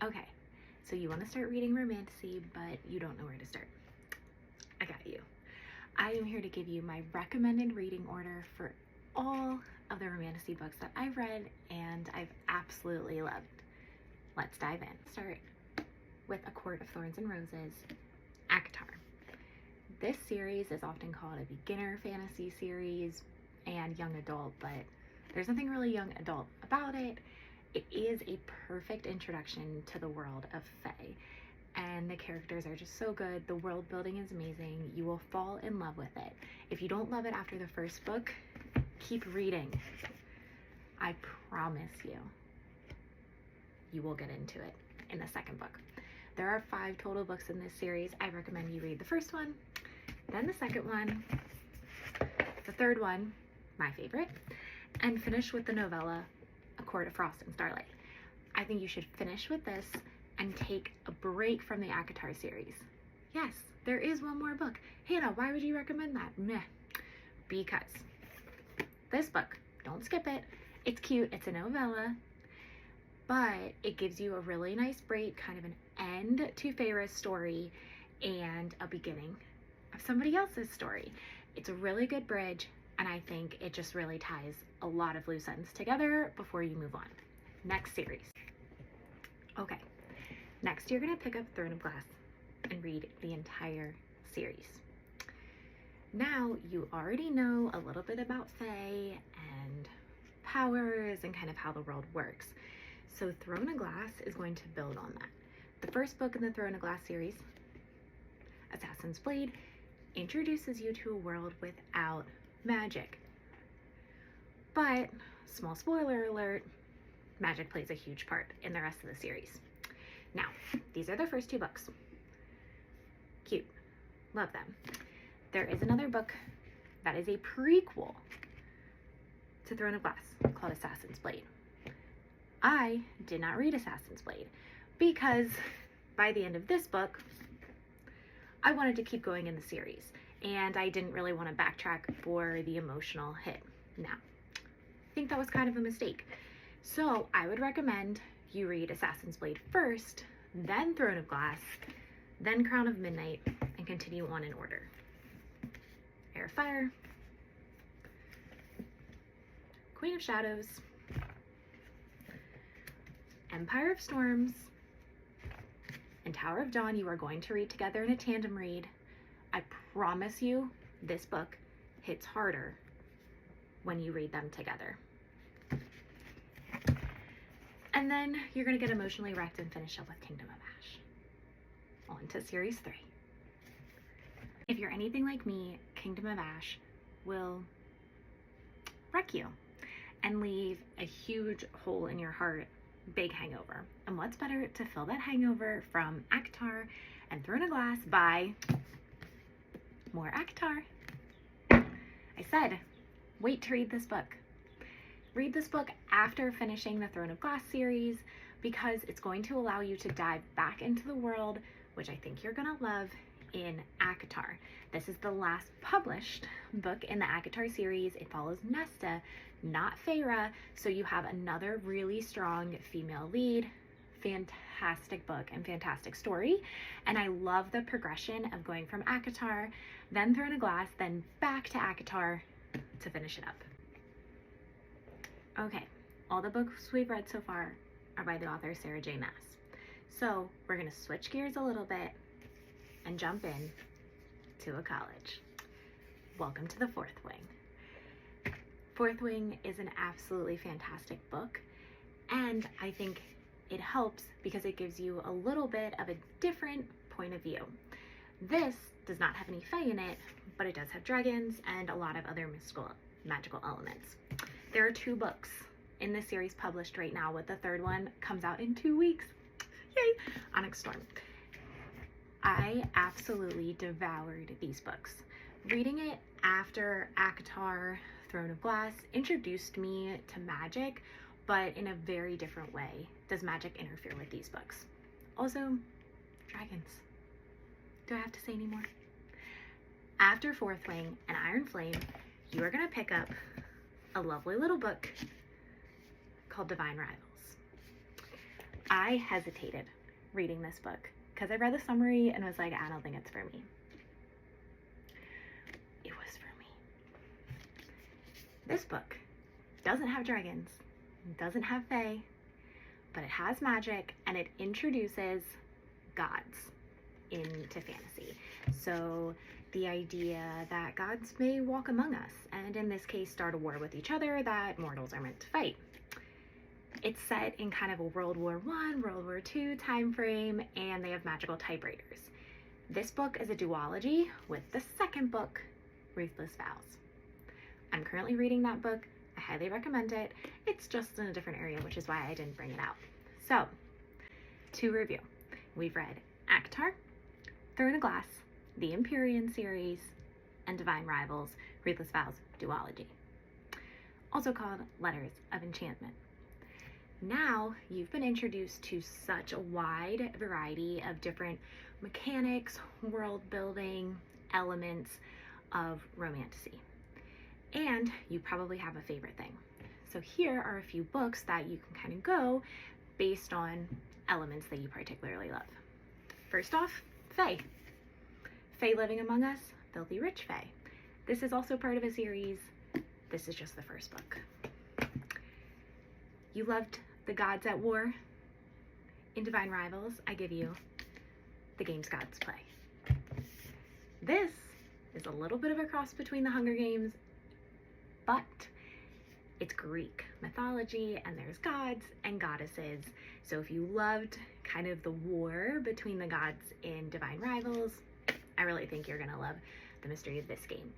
Okay, so you want to start reading Romantasy, but you don't know where to start. I got you. I am here to give you my recommended reading order for all of the Romantasy books that I've read and I've absolutely loved. Let's dive in. Start with A Court of Thorns and Roses, ACOTAR. This series is often called a beginner fantasy series and young adult, but there's nothing really young adult about it. It is a perfect introduction to the world of Fae, and the characters are just so good. The world building is amazing. You will fall in love with it. If you don't love it after the first book, keep reading. I promise you will get into it in the second book. There are 5 total books in this series. I recommend you read the first one, then the second one, the third one, my favorite, and finish with the novella, A Court of Frost and Starlight. I think you should finish with this and take a break from the ACOTAR series. Yes, there is one more book. Hannah, why would you recommend that? Meh. Because this book, don't skip it. It's cute, it's a novella, but it gives you a really nice break, kind of an end to Feyre's story and a beginning of somebody else's story. It's a really good bridge, and I think it just really ties a lot of loose ends together before you move on. Next series. Okay, next you're gonna pick up Throne of Glass and read the entire series. Now you already know a little bit about Fae and powers and kind of how the world works. So Throne of Glass is going to build on that. The first book in the Throne of Glass series, Assassin's Blade, introduces you to a world without magic. But, small spoiler alert, magic plays a huge part in the rest of the series. Now, these are the first 2 books. Cute. Love them. There is another book that is a prequel to Throne of Glass called Assassin's Blade. I did not read Assassin's Blade because by the end of this book, I wanted to keep going in the series, and I didn't really want to backtrack for the emotional hit. Now, I think that was kind of a mistake. So I would recommend you read Assassin's Blade first, then Throne of Glass, then Crown of Midnight, and continue on in order. Heir of Fire, Queen of Shadows, Empire of Storms, and Tower of Dawn you are going to read together in a tandem read. I promise you, this book hits harder when you read them together. And then you're going to get emotionally wrecked and finish up with Kingdom of Ash. On to Series 3. If you're anything like me, Kingdom of Ash will wreck you and leave a huge hole in your heart, big hangover. And what's better to fill that hangover from ACOTAR and Throne of Glass by more ACOTAR. I said, wait to read this book. Read this book after finishing the Throne of Glass series because it's going to allow you to dive back into the world, which I think you're gonna love, in ACOTAR. This is the last published book in the ACOTAR series. It follows Nesta, not Feyre, so you have another really strong female lead. Fantastic book and fantastic story, and I love the progression of going from ACOTAR, then Throne of Glass, then back to ACOTAR to finish it up. Okay, all the books we've read so far are by the author Sarah J. Maas. So we're gonna switch gears a little bit and jump in to a college. Welcome to the Fourth Wing. Fourth Wing is an absolutely fantastic book, and I think it helps because it gives you a little bit of a different point of view. This does not have any Fae in it, but it does have dragons and a lot of other mystical, magical elements. There are 2 books in this series published right now, with the third one comes out in 2 weeks. Yay! Onyx Storm. I absolutely devoured these books. Reading it after ACOTAR, Throne of Glass introduced me to magic, but in a very different way. Does magic interfere with these books? Also, dragons. Do I have to say any more? After Fourth Wing and Iron Flame, you are going to pick up a lovely little book called Divine Rivals. I hesitated reading this book because I read the summary and was like, I don't think it's for me. It was for me. This book doesn't have dragons, doesn't have fae, but it has magic and it introduces gods into fantasy. So the idea that gods may walk among us and in this case start a war with each other that mortals are meant to fight. It's set in kind of a World War I, World War II time frame, and they have magical typewriters. This book is a duology with the second book, Ruthless Vows. I'm currently reading that book. I highly recommend it. It's just in a different area, which is why I didn't bring it out. So, to review, we've read Aktar, Through the Glass, the Empyrean series, and Divine Rivals, Ruthless Vows duology, also called Letters of Enchantment. Now you've been introduced to such a wide variety of different mechanics, world building, elements of Romantasy. And you probably have a favorite thing. So here are a few books that you can kind of go based on elements that you particularly love. First off, fae. Fae living among us, filthy rich fae. This is also part of a series. This is just the first book. You loved the gods at war. In Divine Rivals, I give you the games gods play. This is a little bit of a cross between the Hunger Games, but it's Greek mythology and there's gods and goddesses. So if you loved kind of the war between the gods in Divine Rivals, I really think you're gonna love the mystery of this game,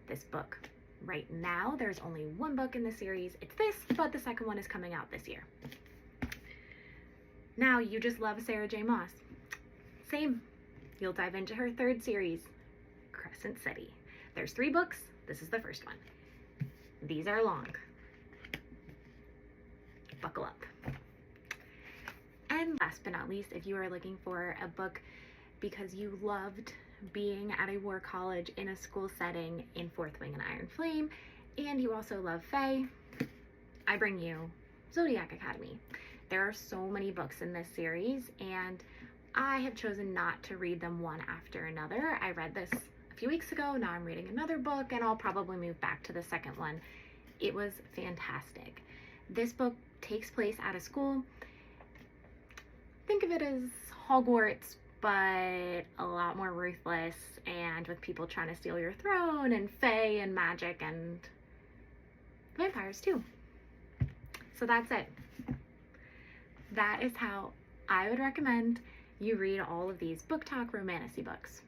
this book. Right now, there's only one book in the series. It's this, but the second one is coming out this year. Now, you just love Sarah J. Maas. Same. You'll dive into her third series, Crescent City. There's 3 books. This is the first one. These are long. Buckle up. And last but not least, if you are looking for a book because you loved being at a war college in a school setting in Fourth Wing and Iron Flame, and you also love fae, I bring you Zodiac Academy. There are so many books in this series, and I have chosen not to read them one after another. I read this a few weeks ago, now I'm reading another book, and I'll probably move back to the second one. It was fantastic. This book takes place at a school. Think of it as Hogwarts, but a lot more ruthless and with people trying to steal your throne and fae and magic and vampires too. So that's it. That is how I would recommend you read all of these book talk Romantasy books.